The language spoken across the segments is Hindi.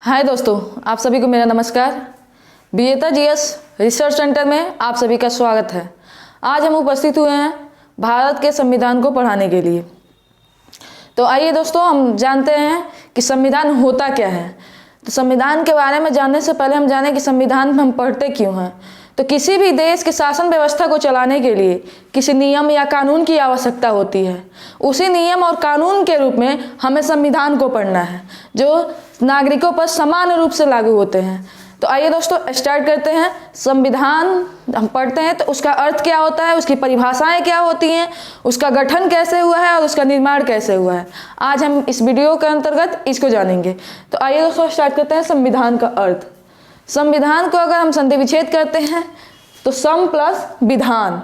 हाय दोस्तों, आप सभी को मेरा नमस्कार। विजेता जीएस रिसर्च सेंटर में आप सभी का स्वागत है। आज हम उपस्थित हुए हैं भारत के संविधान को पढ़ाने के लिए। तो आइए दोस्तों, हम जानते हैं कि संविधान होता क्या है। तो संविधान के बारे में जानने से पहले हम जानें कि संविधान हम पढ़ते क्यों हैं। तो किसी भी देश के शासन व्यवस्था को चलाने के लिए किसी नियम या कानून की आवश्यकता होती है। उसी नियम और कानून के रूप में हमें संविधान को पढ़ना है, जो नागरिकों पर समान रूप से लागू होते हैं। तो आइए दोस्तों, स्टार्ट करते हैं। संविधान हम पढ़ते हैं तो उसका अर्थ क्या होता है, उसकी परिभाषाएं क्या होती हैं, उसका गठन कैसे हुआ है और उसका निर्माण कैसे हुआ है। आज हम इस वीडियो के अंतर्गत इसको जानेंगे। तो आइए दोस्तों, स्टार्ट करते हैं संविधान का अर्थ। संविधान को अगर हम संधि विच्छेद करते हैं तो सम प्लस विधान,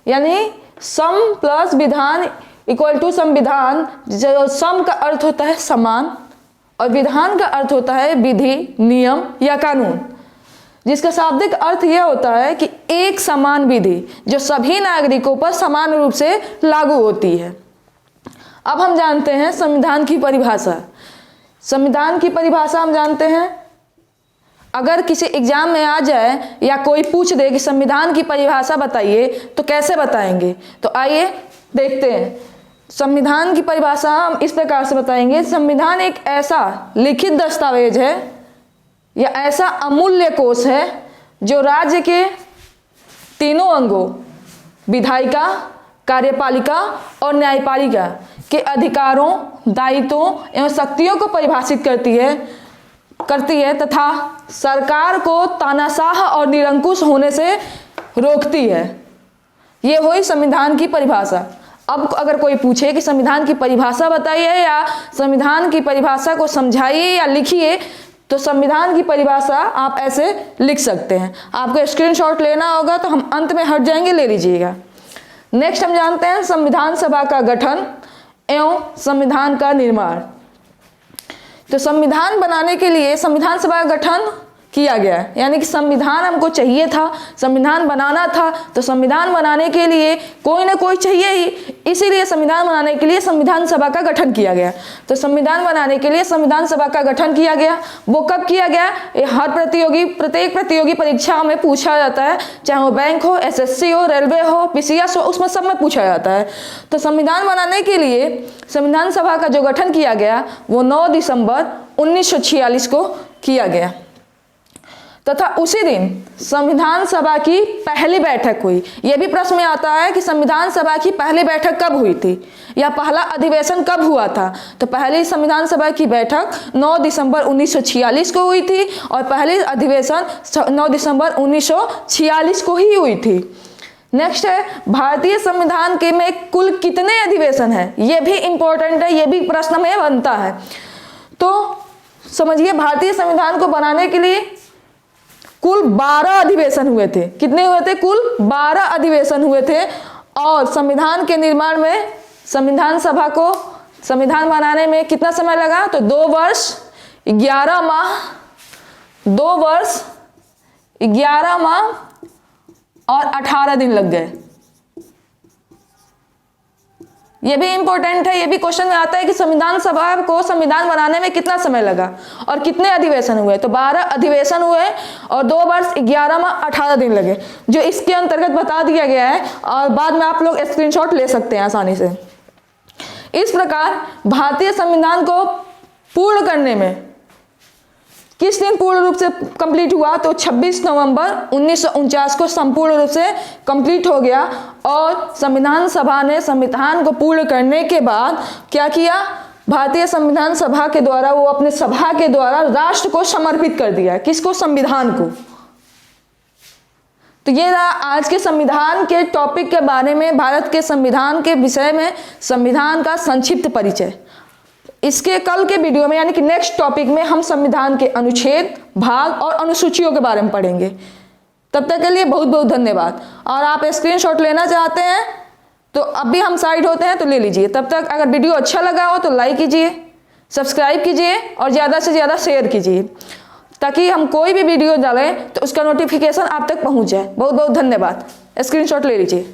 यानी सम प्लस विधान इक्वल टू संविधान। जो सम का अर्थ होता है समान और विधान का अर्थ होता है विधि, नियम या कानून, जिसका शाब्दिक अर्थ यह होता है कि एक समान विधि जो सभी नागरिकों पर समान रूप से लागू होती है। अब हम जानते हैं संविधान की परिभाषा। संविधान की परिभाषा हम जानते हैं, अगर किसी एग्जाम में आ जाए या कोई पूछ दे कि संविधान की परिभाषा बताइए तो कैसे बताएंगे। तो आइए देखते हैं। संविधान की परिभाषा हम इस प्रकार से बताएंगे। संविधान एक ऐसा लिखित दस्तावेज है या ऐसा अमूल्य कोष है जो राज्य के तीनों अंगों विधायिका, कार्यपालिका और न्यायपालिका के अधिकारों, दायित्वों एवं शक्तियों को परिभाषित करती है तथा सरकार को तानाशाह और निरंकुश होने से रोकती है। ये हुई संविधान की परिभाषा। अब अगर कोई पूछे कि संविधान की परिभाषा बताइए या संविधान की परिभाषा को समझाइए या लिखिए, तो संविधान की परिभाषा आप ऐसे लिख सकते हैं। आपको स्क्रीनशॉट लेना होगा तो हम अंत में हट जाएंगे, ले लीजिएगा। नेक्स्ट हम जानते हैं संविधान सभा का गठन एवं संविधान का निर्माण। तो संविधान बनाने के लिए संविधान सभा का गठन किया गया, यानी कि संविधान हमको चाहिए था, संविधान बनाना था, तो संविधान बनाने के लिए कोई ना कोई चाहिए ही, इसीलिए संविधान बनाने के लिए संविधान सभा का गठन किया गया। तो संविधान बनाने के लिए संविधान सभा का गठन किया गया। वो कब किया गया? ये हर प्रत्येक प्रतियोगी परीक्षा में पूछा जाता है, चाहे वो बैंक हो, एसएससी हो, रेलवे हो, पीसीएस हो, उसमें सब में पूछा जाता है। तो संविधान बनाने के लिए संविधान सभा का जो गठन किया गया वो 9 दिसंबर 1946 को किया गया तथा उसी दिन संविधान सभा की पहली बैठक हुई। यह भी प्रश्न में आता है कि संविधान सभा की पहली बैठक कब हुई थी या पहला अधिवेशन कब हुआ था। तो पहली संविधान सभा की बैठक 9 दिसंबर 1946 को हुई थी और पहली अधिवेशन 9 दिसंबर 1946 को ही हुई थी। नेक्स्ट है भारतीय संविधान के में कुल कितने अधिवेशन हैं। यह भी इंपॉर्टेंट है, यह भी प्रश्न में बनता है। तो समझिए, भारतीय संविधान को बनाने के लिए कुल 12 अधिवेशन हुए थे। कितने हुए थे? कुल 12 अधिवेशन हुए थे। और संविधान के निर्माण में संविधान सभा को संविधान बनाने में कितना समय लगा? तो 2 वर्ष 11 माह 2 वर्ष 11 माह और 18 दिन लग गए। यह भी इंपॉर्टेंट है, यह भी क्वेश्चन में आता है कि संविधान सभा को संविधान बनाने में कितना समय लगा और कितने अधिवेशन हुए। तो 12 अधिवेशन हुए और 2 वर्ष 11 माह 18 दिन लगे, जो इसके अंतर्गत बता दिया गया है और बाद में आप लोग स्क्रीनशॉट ले सकते हैं आसानी से। इस प्रकार भारतीय संविधान को पूर्ण करने में किस दिन पूर्ण रूप से कंप्लीट हुआ? तो 26 नवंबर 1949 को संपूर्ण रूप से कंप्लीट हो गया। और संविधान सभा ने संविधान को पूर्ण करने के बाद क्या किया? भारतीय संविधान सभा के द्वारा वो अपने सभा के द्वारा राष्ट्र को समर्पित कर दिया। किसको? संविधान को। तो ये रहा आज के संविधान के टॉपिक के बारे में, भारत के संविधान के विषय में संविधान का संक्षिप्त परिचय। इसके कल के वीडियो में, यानी कि नेक्स्ट टॉपिक में, हम संविधान के अनुच्छेद, भाग और अनुसूचियों के बारे में पढ़ेंगे। तब तक के लिए बहुत बहुत धन्यवाद। और आप स्क्रीनशॉट लेना चाहते हैं तो अभी हम साइड होते हैं तो ले लीजिए। तब तक अगर वीडियो अच्छा लगा हो तो लाइक कीजिए, सब्सक्राइब कीजिए और ज़्यादा से ज़्यादा शेयर कीजिए, ताकि हम कोई भी वीडियो डालें तो उसका नोटिफिकेशन आप तक पहुंच जाए। बहुत बहुत धन्यवाद। स्क्रीनशॉट ले लीजिए।